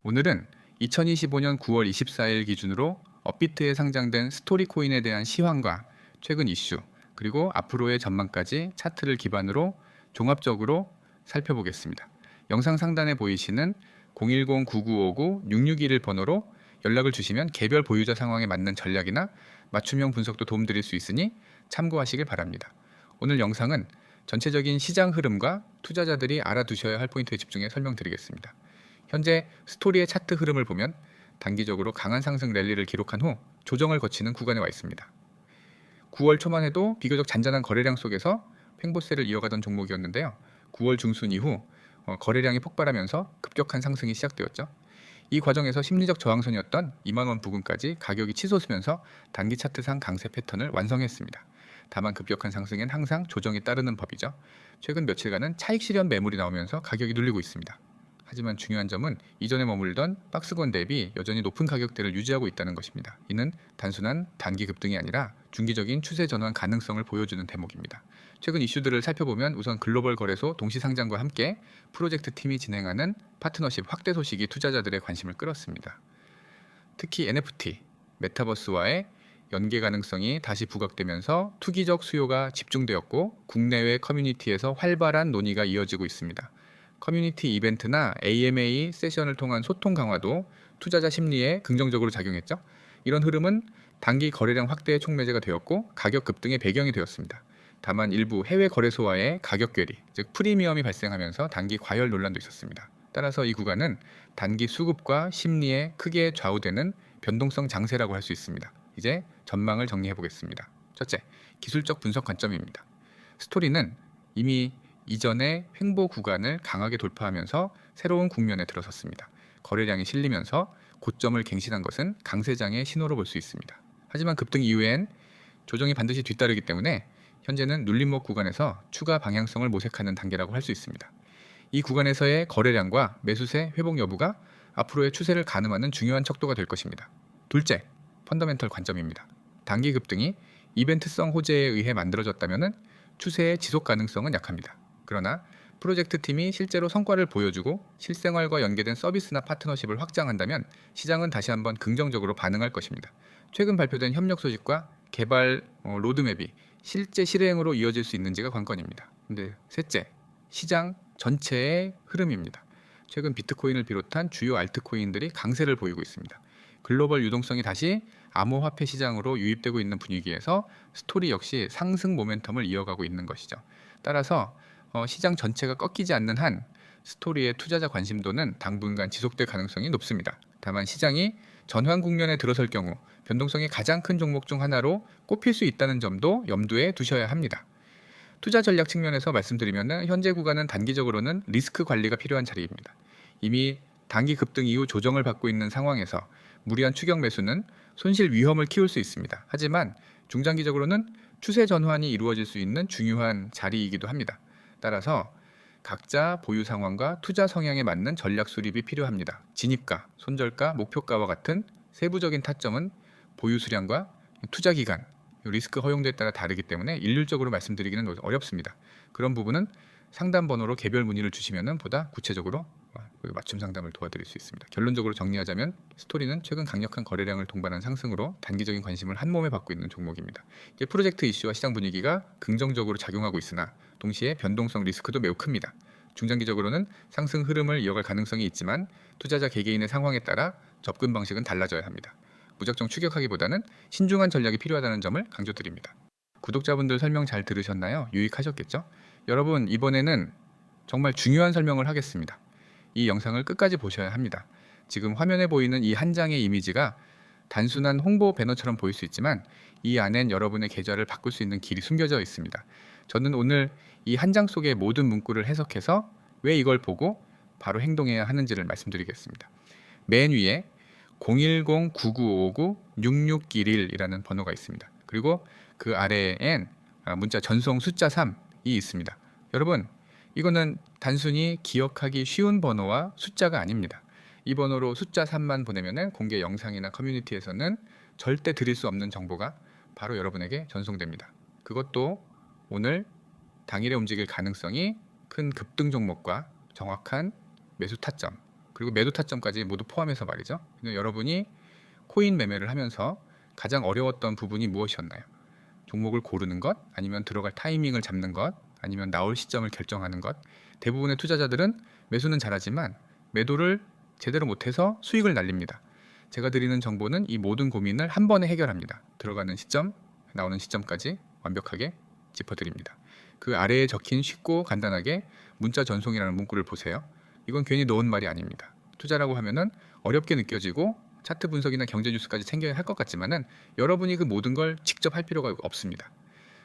오늘은 2025년 9월 24일 기준으로 업비트에 상장된 스토리 코인에 대한 시황과 최근 이슈, 그리고 앞으로의 전망까지 차트를 기반으로 종합적으로 살펴보겠습니다. 영상 상단에 보이시는 010-9959-6621 번호로 연락을 주시면 개별 보유자 상황에 맞는 전략이나 맞춤형 분석도 도움드릴 수 있으니 참고하시길 바랍니다. 오늘 영상은 전체적인 시장 흐름과 투자자들이 알아두셔야 할 포인트에 집중해 설명드리겠습니다. 현재 스토리의 차트 흐름을 보면 단기적으로 강한 상승 랠리를 기록한 후 조정을 거치는 구간에 와 있습니다. 9월 초만 해도 비교적 잔잔한 거래량 속에서 횡보세를 이어가던 종목이었는데요. 9월 중순 이후 거래량이 폭발하면서 급격한 상승이 시작되었죠. 이 과정에서 심리적 저항선이었던 2만원 부근까지 가격이 치솟으면서 단기 차트상 강세 패턴을 완성했습니다. 다만 급격한 상승엔 항상 조정이 따르는 법이죠. 최근 며칠간은 차익 실현 매물이 나오면서 가격이 눌리고 있습니다. 하지만 중요한 점은 이전에 머물던 박스권 대비 여전히 높은 가격대를 유지하고 있다는 것입니다. 이는 단순한 단기 급등이 아니라 중기적인 추세 전환 가능성을 보여주는 대목입니다. 최근 이슈들을 살펴보면 우선 글로벌 거래소 동시상장과 함께 프로젝트 팀이 진행하는 파트너십 확대 소식이 투자자들의 관심을 끌었습니다. 특히 NFT, 메타버스와의 연계 가능성이 다시 부각되면서 투기적 수요가 집중되었고 국내외 커뮤니티에서 활발한 논의가 이어지고 있습니다. 커뮤니티 이벤트나 AMA 세션을 통한 소통 강화도 투자자 심리에 긍정적으로 작용했죠. 이런 흐름은 단기 거래량 확대의 촉매제가 되었고 가격 급등의 배경이 되었습니다. 다만 일부 해외 거래소와의 가격 괴리, 즉 프리미엄이 발생하면서 단기 과열 논란도 있었습니다. 따라서 이 구간은 단기 수급과 심리에 크게 좌우되는 변동성 장세라고 할 수 있습니다. 이제 전망을 정리해 보겠습니다. 첫째, 기술적 분석 관점입니다. 스토리는 이미 이전의 횡보 구간을 강하게 돌파하면서 새로운 국면에 들어섰습니다. 거래량이 실리면서 고점을 갱신한 것은 강세장의 신호로 볼 수 있습니다. 하지만 급등 이후엔 조정이 반드시 뒤따르기 때문에 현재는 눌림목 구간에서 추가 방향성을 모색하는 단계라고 할 수 있습니다. 이 구간에서의 거래량과 매수세 회복 여부가 앞으로의 추세를 가늠하는 중요한 척도가 될 것입니다. 둘째, 펀더멘털 관점입니다. 단기 급등이 이벤트성 호재에 의해 만들어졌다면 추세의 지속 가능성은 약합니다. 그러나 프로젝트 팀이 실제로 성과를 보여주고 실생활과 연계된 서비스나 파트너십을 확장한다면 시장은 다시 한번 긍정적으로 반응할 것입니다. 최근 발표된 협력 소식과 개발 로드맵이 실제 실행으로 이어질 수 있는지가 관건입니다. 근데 셋째, 시장 전체의 흐름입니다. 최근 비트코인을 비롯한 주요 알트코인들이 강세를 보이고 있습니다. 글로벌 유동성이 다시 암호화폐 시장으로 유입되고 있는 분위기에서 스토리 역시 상승 모멘텀을 이어가고 있는 것이죠. 따라서 시장 전체가 꺾이지 않는 한 스토리의 투자자 관심도는 당분간 지속될 가능성이 높습니다. 다만 시장이 전환 국면에 들어설 경우 변동성이 가장 큰 종목 중 하나로 꼽힐 수 있다는 점도 염두에 두셔야 합니다. 투자 전략 측면에서 말씀드리면 현재 구간은 단기적으로는 리스크 관리가 필요한 자리입니다. 이미 단기 급등 이후 조정을 받고 있는 상황에서 무리한 추격 매수는 손실 위험을 키울 수 있습니다. 하지만 중장기적으로는 추세 전환이 이루어질 수 있는 중요한 자리이기도 합니다. 따라서 각자 보유 상황과 투자 성향에 맞는 전략 수립이 필요합니다. 진입가, 손절가, 목표가와 같은 세부적인 타점은 보유 수량과 투자 기간, 리스크 허용도에 따라 다르기 때문에 일률적으로 말씀드리기는 어렵습니다. 그런 부분은 상담 번호로 개별 문의를 주시면 보다 구체적으로 맞춤 상담을 도와드릴 수 있습니다. 결론적으로 정리하자면 스토리는 최근 강력한 거래량을 동반한 상승으로 단기적인 관심을 한몸에 받고 있는 종목입니다. 이제 프로젝트 이슈와 시장 분위기가 긍정적으로 작용하고 있으나 동시에 변동성 리스크도 매우 큽니다. 중장기적으로는 상승 흐름을 이어갈 가능성이 있지만 투자자 개개인의 상황에 따라 접근 방식은 달라져야 합니다. 무작정 추격하기보다는 신중한 전략이 필요하다는 점을 강조드립니다. 구독자분들 설명 잘 들으셨나요? 유익하셨겠죠? 여러분, 이번에는 정말 중요한 설명을 하겠습니다. 이 영상을 끝까지 보셔야 합니다. 지금 화면에 보이는 이 한 장의 이미지가 단순한 홍보 배너처럼 보일 수 있지만 이 안엔 여러분의 계좌를 바꿀 수 있는 길이 숨겨져 있습니다. 저는 오늘 이 한 장 속의 모든 문구를 해석해서 왜 이걸 보고 바로 행동해야 하는지를 말씀드리겠습니다. 맨 위에 010-9959-6611이라는 번호가 있습니다. 그리고 그 아래엔 문자 전송 숫자 3이 있습니다. 여러분, 이거는 단순히 기억하기 쉬운 번호와 숫자가 아닙니다. 이 번호로 숫자 3만 보내면 공개 영상이나 커뮤니티에서는 절대 드릴 수 없는 정보가 바로 여러분에게 전송됩니다. 그것도 오늘 당일에 움직일 가능성이 큰 급등 종목과 정확한 매수 타점, 그리고 매도 타점까지 모두 포함해서 말이죠. 여러분이 코인 매매를 하면서 가장 어려웠던 부분이 무엇이었나요? 종목을 고르는 것, 아니면 들어갈 타이밍을 잡는 것, 아니면 나올 시점을 결정하는 것. 대부분의 투자자들은 매수는 잘하지만 매도를 제대로 못해서 수익을 날립니다. 제가 드리는 정보는 이 모든 고민을 한 번에 해결합니다. 들어가는 시점, 나오는 시점까지 완벽하게 짚어드립니다. 그 아래에 적힌 쉽고 간단하게 문자 전송이라는 문구를 보세요. 이건 괜히 놓은 말이 아닙니다. 투자라고 하면은 어렵게 느껴지고 차트 분석이나 경제 뉴스까지 챙겨야 할 것 같지만은 여러분이 그 모든 걸 직접 할 필요가 없습니다.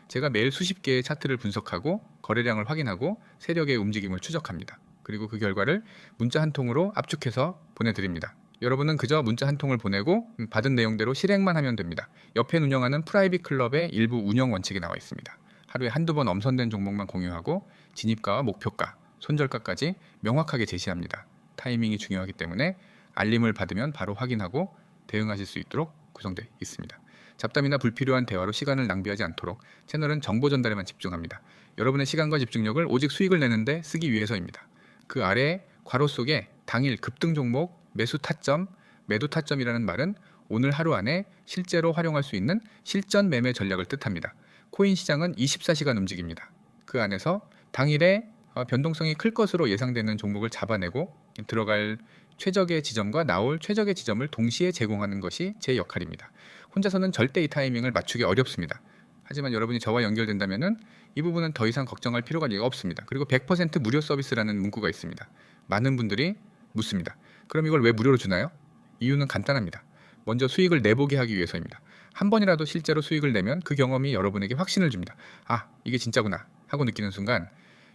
제가 매일 수십 개의 차트를 분석하고 거래량을 확인하고 세력의 움직임을 추적합니다. 그리고 그 결과를 문자 한 통으로 압축해서 보내드립니다. 여러분은 그저 문자 한 통을 보내고 받은 내용대로 실행만 하면 됩니다. 옆에 운영하는 프라이빗 클럽의 일부 운영 원칙이 나와 있습니다. 하루에 한두 번 엄선된 종목만 공유하고 진입가와 목표가, 손절가까지 명확하게 제시합니다. 타이밍이 중요하기 때문에 알림을 받으면 바로 확인하고 대응하실 수 있도록 구성되어 있습니다. 잡담이나 불필요한 대화로 시간을 낭비하지 않도록 채널은 정보 전달에만 집중합니다. 여러분의 시간과 집중력을 오직 수익을 내는데 쓰기 위해서입니다. 그 아래 괄호 속에 당일 급등 종목, 매수 타점, 매도 타점이라는 말은 오늘 하루 안에 실제로 활용할 수 있는 실전 매매 전략을 뜻합니다. 코인 시장은 24시간 움직입니다. 그 안에서 당일에 변동성이 클 것으로 예상되는 종목을 잡아내고 들어갈 최적의 지점과 나올 최적의 지점을 동시에 제공하는 것이 제 역할입니다. 혼자서는 절대 이 타이밍을 맞추기 어렵습니다. 하지만 여러분이 저와 연결된다면 이 부분은 더 이상 걱정할 필요가 없습니다. 그리고 100% 무료 서비스라는 문구가 있습니다. 많은 분들이 묻습니다. 그럼 이걸 왜 무료로 주나요? 이유는 간단합니다. 먼저 수익을 내보게 하기 위해서입니다. 한 번이라도 실제로 수익을 내면 그 경험이 여러분에게 확신을 줍니다. 아, 이게 진짜구나 하고 느끼는 순간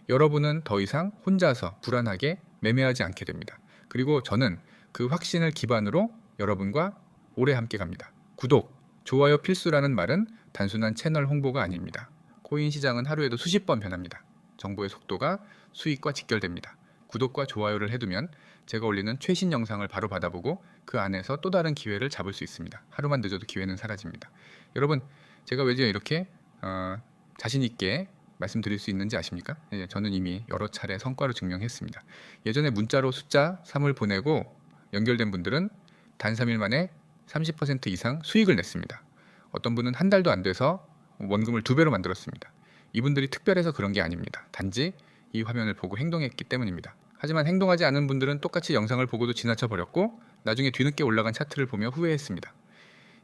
여러분은 더 이상 혼자서 불안하게 매매하지 않게 됩니다. 그리고 저는 그 확신을 기반으로 여러분과 오래 함께 갑니다. 구독, 좋아요 필수라는 말은 단순한 채널 홍보가 아닙니다. 코인 시장은 하루에도 수십 번 변합니다. 정보의 속도가 수익과 직결됩니다. 구독과 좋아요를 해두면 제가 올리는 최신 영상을 바로 받아보고 그 안에서 또 다른 기회를 잡을 수 있습니다. 하루만 늦어도 기회는 사라집니다. 여러분, 제가 왜 이렇게 자신 있게 말씀드릴 수 있는지 아십니까? 저는 이미 여러 차례 성과로 증명했습니다. 예전에 문자로 숫자 3을 보내고 연결된 분들은 단 3일 만에 30% 이상 수익을 냈습니다. 어떤 분은 한 달도 안 돼서 원금을 2배로 만들었습니다. 이분들이 특별해서 그런 게 아닙니다. 단지 이 화면을 보고 행동했기 때문입니다. 하지만 행동하지 않은 분들은 똑같이 영상을 보고도 지나쳐 버렸고 나중에 뒤늦게 올라간 차트를 보며 후회했습니다.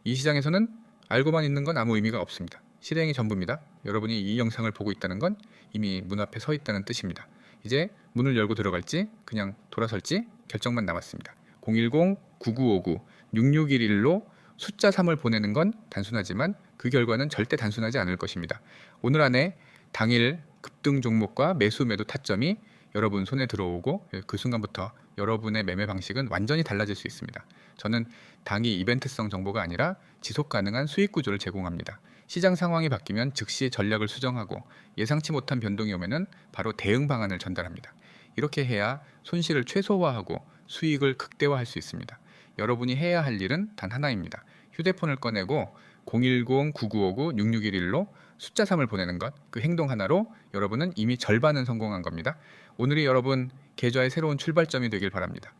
이 시장에서는 알고만 있는 건 아무 의미가 없습니다. 실행이 전부입니다. 여러분이 이 영상을 보고 있다는 건 이미 문 앞에 서 있다는 뜻입니다. 이제 문을 열고 들어갈지 그냥 돌아설지 결정만 남았습니다. 010-9959-6611로 숫자 3을 보내는 건 단순하지만 그 결과는 절대 단순하지 않을 것입니다. 오늘 안에 당일 급등 종목과 매수 매도 타점이 여러분 손에 들어오고 그 순간부터 여러분의 매매 방식은 완전히 달라질 수 있습니다. 저는 당이 이벤트성 정보가 아니라 지속 가능한 수익 구조를 제공합니다. 시장 상황이 바뀌면 즉시 전략을 수정하고 예상치 못한 변동이 오면은 바로 대응 방안을 전달합니다. 이렇게 해야 손실을 최소화하고 수익을 극대화할 수 있습니다. 여러분이 해야 할 일은 단 하나입니다. 휴대폰을 꺼내고 010-9959-6611로 숫자 3을 보내는 것, 그 행동 하나로 여러분은 이미 절반은 성공한 겁니다. 오늘이 여러분 계좌의 새로운 출발점이 되길 바랍니다.